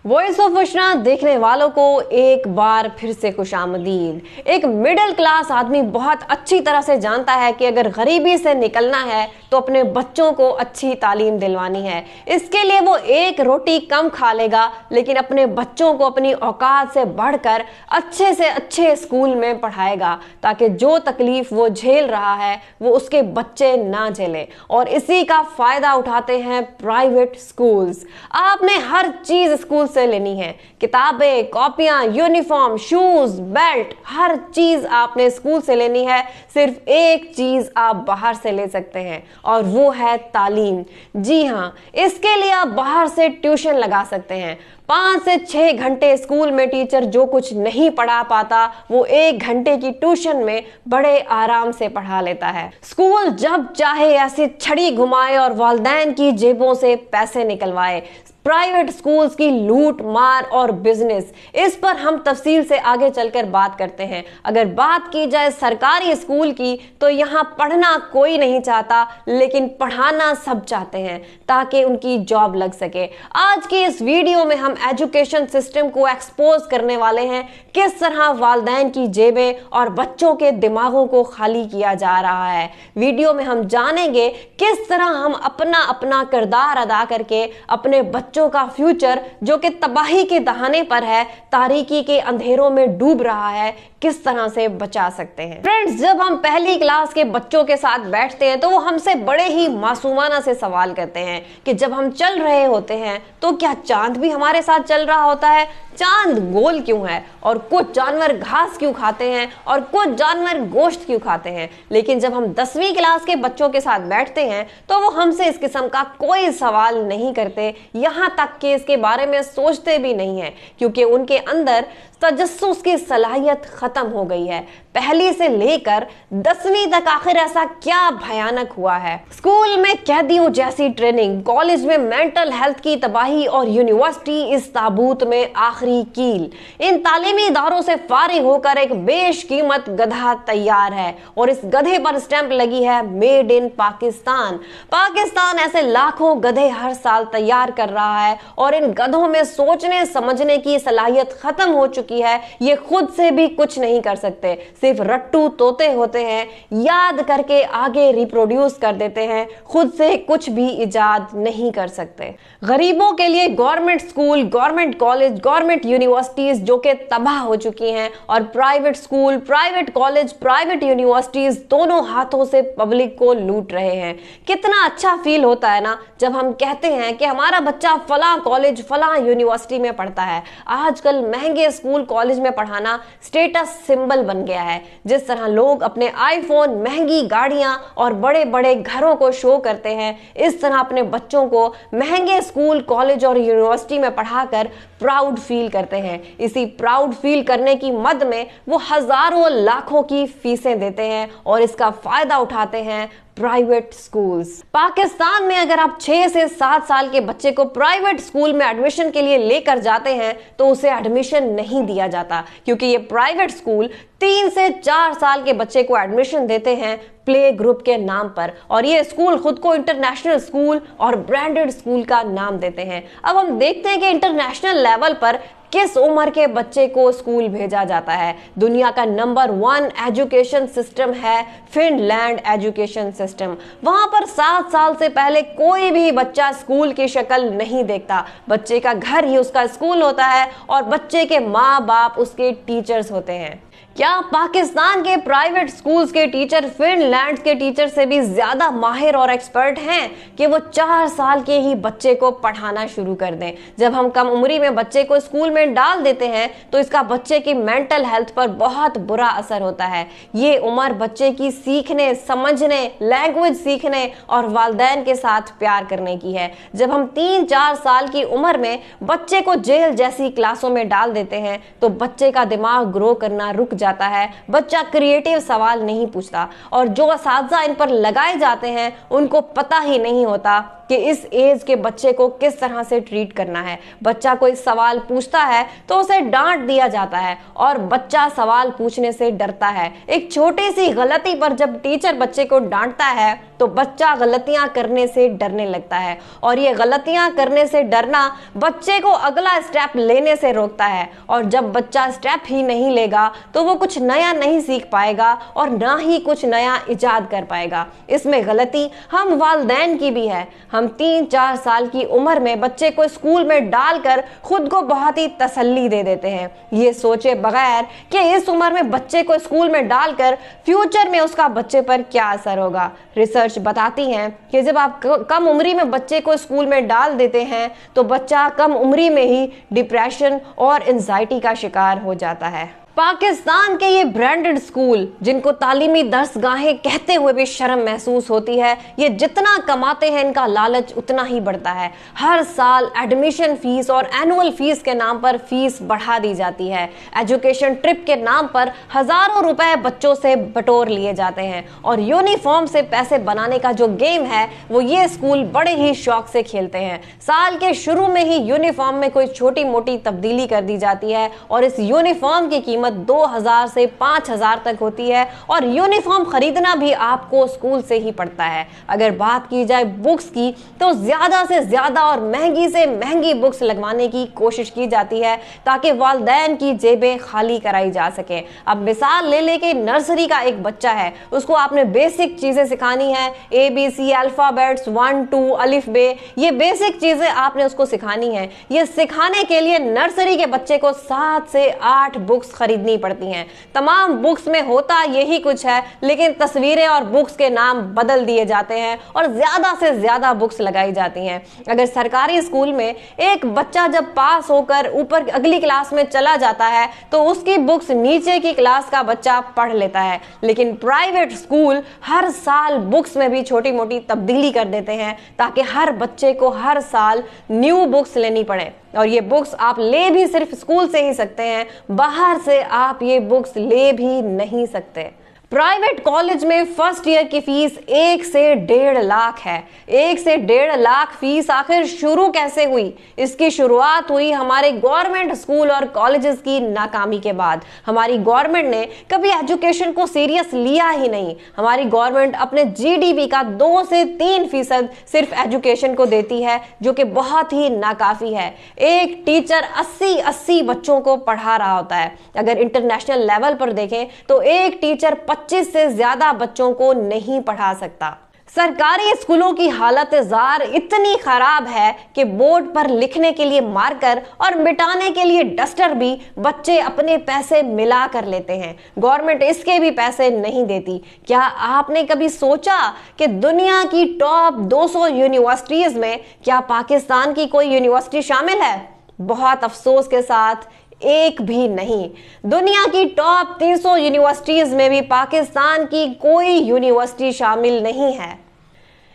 Voice of उशना देखने वालों को एक बार फिर से खुशामदीद। एक मिडिल क्लास आदमी बहुत अच्छी तरह से जानता है कि अगर गरीबी से निकलना है तो अपने बच्चों को अच्छी तालीम दिलवानी है। इसके लिए वो एक रोटी कम खा लेगा, लेकिन अपने बच्चों को अपनी औकात से बढ़कर अच्छे से अच्छे स्कूल में पढ़ाएगा ताकि जो तकलीफ वो झेल रहा है वो उसके बच्चे ना झेले। और इसी का फायदा उठाते हैं प्राइवेट स्कूल्स। आपने हर चीज स्कूल से लेनी है, किताबें, कॉपियां, यूनिफॉर्म, शूज, बेल्ट, हर चीज आपने स्कूल से लेनी है। सिर्फ एक चीज आप बाहर से ले सकते हैं और वो है तालीम। जी हाँ, इसके लिए आप बाहर से ट्यूशन लगा सकते हैं। 5 से 6 घंटे स्कूल में टीचर जो कुछ नहीं पढ़ा पाता वो 1 घंटे की ट्यूशन में बड़े आराम से पढ़ा लेता है। स्कूल जब चाहे ऐसी छड़ी घुमाए और वालिदैन की जेबों से पैसे निकलवाए। प्राइवेट स्कूल्स की लूट मार और बिजनेस, इस पर हम तफसील से आगे चलकर बात करते हैं। अगर बात की जाए सरकारी स्कूल की तो यहाँ पढ़ना कोई नहीं चाहता, लेकिन पढ़ाना सब चाहते हैं ताकि उनकी जॉब लग सके। आज की इस वीडियो में हम एजुकेशन सिस्टम को एक्सपोज करने वाले हैं, किस तरह वालिदैन की जेबें और बच्चों के दिमागों को खाली किया जा रहा है। वीडियो में हम जानेंगे किस तरह हम अपना अपना किरदार अदा करके अपने बच्चों का फ्यूचर जो कि तबाही के दहाने पर है, तारीकी के अंधेरों में डूब रहा है, किस तरह से बचा सकते हैं। फ्रेंड्स, जब हम पहली क्लास के बच्चों के साथ बैठते हैं तो वो हमसे बड़े ही मासूमाना से सवाल करते हैं कि जब हम चल रहे होते हैं तो क्या चांद भी हमारे साथ चल रहा होता है? चांद गोल क्यों है? और कुछ जानवर घास क्यों खाते हैं और कुछ जानवर गोश्त क्यों खाते हैं? लेकिन जब हम 10वीं क्लास के बच्चों के साथ बैठते हैं तो वो हमसे इस किस्म का कोई सवाल नहीं करते, यहाँ तक कि इसके बारे में सोचते भी नहीं है, क्योंकि उनके अंदर तजस्सुस की सलाहियत खत्म हो गई है। पहली से लेकर 10वीं तक आखिर ऐसा क्या भयानक हुआ है? स्कूल में कैदियों जैसी ट्रेनिंग, कॉलेज में मेंटल हेल्थ की तबाही और यूनिवर्सिटी इस ताबूत में आखिरी कील। इन तालीमी इदारों से फारिग होकर एक बेशकीमत गधा तैयार है और इस गधे पर स्टैंप लगी है मेड इन पाकिस्तान। पाकिस्तान ऐसे लाखों गधे हर साल तैयार कर रहा है और इन गधों में सोचने समझने की सलाहियत खत्म हो चुकी है। ये खुद से भी कुछ नहीं कर सकते, सिर्फ रट्टू तोते होते हैं, याद करके आगे रिप्रोड्यूस कर देते हैं, खुद से कुछ भी इजाद नहीं कर सकते। गरीबों के लिए government school, government college, government universities जो कि तबाह हो चुकी हैं, और private school, private college, private universities दोनों हाथों से पब्लिक को लूट रहे हैं। कितना अच्छा फील होता है ना जब हम कहते हैं कि हमारा बच्चा फला कॉलेज, फला यूनिवर्सिटी में पढ़ता है। आजकल महंगे स्कूल कॉलेज में पढ़ाना स्टेटस सिंबल बन गया है। जिस तरह लोग अपने आईफोन, महंगी गाड़ियां और बड़े बड़े घरों को शो करते हैं, इस तरह अपने बच्चों को महंगे स्कूल, कॉलेज और यूनिवर्सिटी में पढ़ाकर प्राउड फील करते हैं। इसी प्राउड फील करने की मद में वो हजारों लाखों की फीसें देते हैं और इसका फायदा उठाते हैं प्राइवेट स्कूल्स। पाकिस्तान में अगर आप 6 से 7 साल के बच्चे को प्राइवेट स्कूल में एडमिशन के लिए लेकर जाते हैं तो उसे एडमिशन नहीं दिया जाता, क्योंकि ये प्राइवेट स्कूल 3 से 4 साल के बच्चे को एडमिशन देते हैं प्ले ग्रुप के नाम पर, और ये स्कूल खुद को इंटरनेशनल स्कूल और ब्रांडेड स्कूल का नाम देते हैं। अब हम देखते हैं कि इंटरनेशनल लेवल पर किस उम्र के बच्चे को स्कूल भेजा जाता है। दुनिया का नंबर 1 एजुकेशन सिस्टम है फिनलैंड एजुकेशन सिस्टम। वहां पर 7 साल से पहले कोई भी बच्चा स्कूल की शक्ल नहीं देखता। बच्चे का घर ही उसका स्कूल होता है और बच्चे के माँ बाप उसके टीचर्स होते हैं। क्या पाकिस्तान के प्राइवेट स्कूल्स के टीचर फिनलैंड के टीचर से भी ज्यादा माहिर और एक्सपर्ट हैं कि वो 4 साल के ही बच्चे को पढ़ाना शुरू कर दें? जब हम कम उम्री में बच्चे को स्कूल में डाल देते हैं तो इसका बच्चे की मेंटल हेल्थ पर बहुत बुरा असर होता है। ये उम्र बच्चे की सीखने, समझने, लैंग्वेज सीखने और वालिदैन के साथ प्यार करने की है। जब हम 3-4 साल की उम्र में बच्चे को जेल जैसी क्लासों में डाल देते हैं तो बच्चे का दिमाग ग्रो करना रुक जाता है, बच्चा क्रिएटिव सवाल नहीं पूछता और जो असातिज़ा इन पर लगाए जाते हैं उनको पता ही नहीं होता कि इस एज के बच्चे को किस तरह से ट्रीट करना है। बच्चा कोई सवाल पूछता है तो उसे डांट दिया जाता है और बच्चा सवाल पूछने से डरता है। एक छोटी सी गलती पर जब टीचर बच्चे को डांटता है तो बच्चा गलतियां करने से डरने लगता है और ये गलतियां करने से डरना बच्चे को अगला स्टेप लेने से रोकता है और जब बच्चा स्टेप ही नहीं लेगा तो वो कुछ नया नहीं सीख पाएगा और ना ही कुछ नया इजाद कर पाएगा। इसमें गलती हम वालिदैन की भी है। हम 3-4 साल की उम्र में बच्चे को स्कूल में डालकर खुद को बहुत ही तसल्ली दे देते हैं, ये सोचे बगैर कि इस उम्र में बच्चे को स्कूल में डालकर फ्यूचर में उसका बच्चे पर क्या असर होगा। रिसर्च बताती है कि जब आप कम उम्री में बच्चे को स्कूल में डाल देते हैं तो बच्चा कम उम्री में ही डिप्रेशन और एंजाइटी का शिकार हो जाता है। पाकिस्तान के ये ब्रांडेड स्कूल जिनको तालीमी दर्सगाहें कहते हुए भी शर्म महसूस होती है, ये जितना कमाते हैं इनका लालच उतना ही बढ़ता है। हर साल एडमिशन फीस और एनुअल फीस के नाम पर फीस बढ़ा दी जाती है। एजुकेशन ट्रिप के नाम पर हजारों रुपए बच्चों से बटोर लिए जाते हैं और यूनिफॉर्म से पैसे बनाने का जो गेम है वो ये स्कूल बड़े ही शौक से खेलते हैं। साल के शुरू में ही यूनिफॉर्म में कोई छोटी मोटी तब्दीली कर दी जाती है और इस यूनिफॉर्म की कीमत 2000 से 5000 तक होती है और यूनिफॉर्म खरीदना भी आपको स्कूल से ही पड़ता है। अगर बात की जाए बुक्स की तो ज्यादा से ज्यादा और महंगी से महंगी बुक्स लगवाने की कोशिश की जाती है ताकि वालिदैन की जेबें खाली कराई जा सके। अब मिसाल ले ले कि नर्सरी का एक बच्चा है, उसको आपने बेसिक चीजें सिखानी है, ABC अल्फाबेट्स 1 2 अलिफ बे, ये बेसिक चीजें आपने उसको सिखानी है। ये सिखाने के लिए नर्सरी के बच्चे को 7 से 8 बुक्स खरीदनी पड़ती हैं। तमाम बुक्स में होता यही कुछ है लेकिन तस्वीरें और बुक्स के नाम बदल दिए जाते हैं और ज्यादा से ज्यादा बुक्स लगाई जाती हैं। अगर सरकारी स्कूल में एक बच्चा जब पास होकर ऊपर अगली क्लास में चला जाता है तो उसकी बुक्स नीचे की क्लास का बच्चा पढ़ लेता है, लेकिन प्राइवेट स्कूल हर साल बुक्स में भी छोटी मोटी तब्दीली कर देते हैं ताकि हर बच्चे को हर साल न्यू बुक्स लेनी पड़े। और ये बुक्स आप ले भी सिर्फ स्कूल से ही सकते हैं, बाहर से आप ये बुक्स ले भी नहीं सकते। प्राइवेट कॉलेज में फर्स्ट ईयर की फीस 1 से 1.5 लाख है। 1 से 1.5 लाख फीस आखिर शुरू कैसे हुई? इसकी शुरुआत हुई हमारे गवर्नमेंट स्कूल और कॉलेजेस की नाकामी के बाद। हमारी गवर्नमेंट ने कभी एजुकेशन को सीरियस लिया ही नहीं। हमारी गवर्नमेंट अपने GDP का 2 से 3% सिर्फ एजुकेशन को देती है, जो कि बहुत ही नाकाफी है। एक टीचर 80 बच्चों को पढ़ा रहा होता है। अगर इंटरनेशनल लेवल पर देखें तो एक टीचर 25 से ज्यादा बच्चों को नहीं पढ़ा सकता। सरकारी स्कूलों की हालत जार इतनी खराब है कि बोर्ड पर लिखने के लिए मार्कर और मिटाने के लिए डस्टर भी बच्चे अपने पैसे मिला कर लेते हैं। गवर्नमेंट इसके भी पैसे नहीं देती। क्या आपने कभी सोचा कि दुनिया की टॉप 200 यूनिवर्सिटीज में क्या पाकिस्तान की कोई यूनिवर्सिटी शामिल है? बहुत अफसोस के साथ एक भी नहीं। दुनिया की टॉप 300 यूनिवर्सिटीज में भी पाकिस्तान की कोई यूनिवर्सिटी शामिल नहीं है।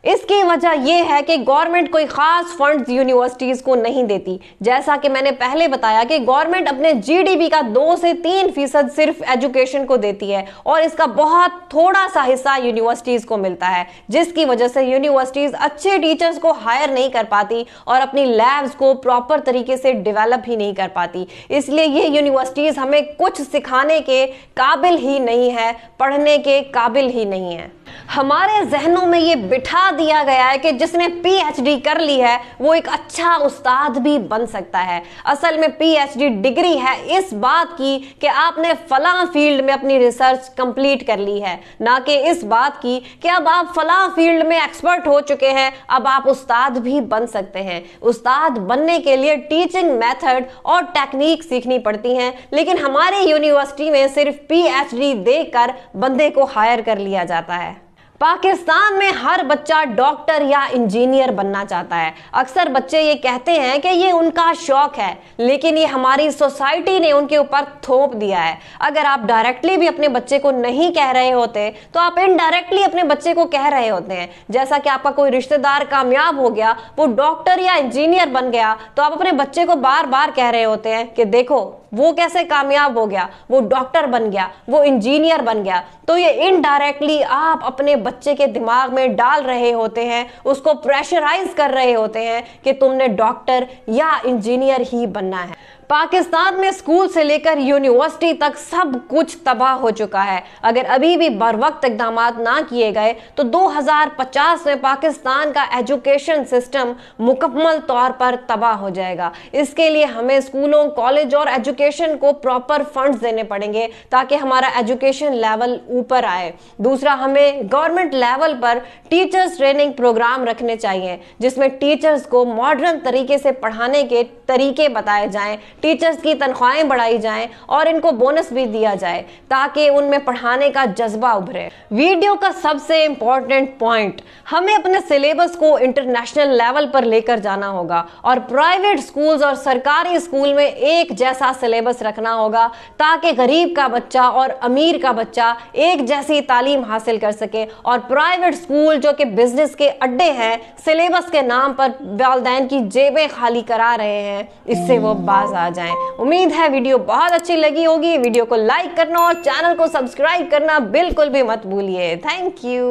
इसकी वजह यह है कि गवर्नमेंट कोई खास फंड्स यूनिवर्सिटीज को नहीं देती। जैसा कि मैंने पहले बताया कि गवर्नमेंट अपने GDP का 2 से 3% सिर्फ एजुकेशन को देती है और इसका बहुत थोड़ा सा हिस्सा यूनिवर्सिटीज को मिलता है, जिसकी वजह से यूनिवर्सिटीज अच्छे टीचर्स को हायर नहीं कर पाती और अपनी लैब्स को प्रॉपर तरीके से डेवलप ही नहीं कर पाती। इसलिए ये यूनिवर्सिटीज हमें कुछ सिखाने के काबिल ही नहीं है, पढ़ने के काबिल ही नहीं है। हमारे जहनों में ये बिठा दिया गया है कि जिसने PhD कर ली है वो एक अच्छा उस्ताद भी बन सकता है। असल में PhD डिग्री है इस बात की कि आपने फलां फील्ड में अपनी रिसर्च कंप्लीट कर ली है, ना कि इस बात की कि अब आप फलां फील्ड में एक्सपर्ट हो चुके हैं, अब आप उस्ताद भी बन सकते हैं। उस्ताद बनने के लिए टीचिंग मेथड और टेक्निक सीखनी पड़ती हैं, लेकिन हमारी यूनिवर्सिटी में सिर्फ PhD देकर बंदे को हायर कर लिया जाता है। पाकिस्तान में हर बच्चा डॉक्टर या इंजीनियर बनना चाहता है। अक्सर बच्चे ये कहते हैं कि ये उनका शौक है, लेकिन ये हमारी सोसाइटी ने उनके ऊपर थोप दिया है। अगर आप डायरेक्टली भी अपने बच्चे को नहीं कह रहे होते तो आप इनडायरेक्टली अपने बच्चे को कह रहे होते हैं। जैसा कि आपका कोई रिश्तेदार कामयाब हो गया, वो डॉक्टर या इंजीनियर बन गया, तो आप अपने बच्चे को बार बार कह रहे होते हैं कि देखो वो कैसे कामयाब हो गया, वो डॉक्टर बन गया, वो इंजीनियर बन गया। तो ये इनडायरेक्टली आप अपने बच्चे के दिमाग में डाल रहे होते हैं, उसको प्रेशराइज कर रहे होते हैं कि तुमने डॉक्टर या इंजीनियर ही बनना है। पाकिस्तान में स्कूल से लेकर यूनिवर्सिटी तक सब कुछ तबाह हो चुका है। अगर अभी भी बरवक्त इकदाम ना किए गए तो 2050 में पाकिस्तान का एजुकेशन सिस्टम मुकम्मल तौर पर तबाह हो जाएगा। इसके लिए हमें स्कूलों, कॉलेज और एजुकेशन को प्रॉपर फंड्स देने पड़ेंगे ताकि हमारा एजुकेशन लेवल ऊपर आए। दूसरा, हमें गवर्नमेंट लेवल पर टीचर्स ट्रेनिंग प्रोग्राम रखने चाहिए जिसमें टीचर्स को मॉडर्न तरीके से पढ़ाने के तरीके बताए जाएं, टीचर्स की तनख्वाहें बढ़ाई जाएं और इनको बोनस भी दिया जाए ताकि उनमें पढ़ाने का जज्बा उभरे। वीडियो का सबसे इंपॉर्टेंट पॉइंट, हमें अपने सिलेबस को इंटरनेशनल लेवल पर लेकर जाना होगा और प्राइवेट स्कूल्स और सरकारी स्कूल में एक जैसा सिलेबस रखना होगा ताकि गरीब का बच्चा और अमीर का बच्चा एक जैसी तालीम हासिल कर सके। और प्राइवेट स्कूल जो कि बिजनेस के अड्डे हैं, सिलेबस के नाम पर वालिदैन की जेबें खाली करा रहे हैं, इससे वो बाज आ जाएं। उम्मीद है वीडियो बहुत अच्छी लगी होगी। वीडियो को लाइक करना और चैनल को सब्सक्राइब करना बिल्कुल भी मत भूलिए। Thank you.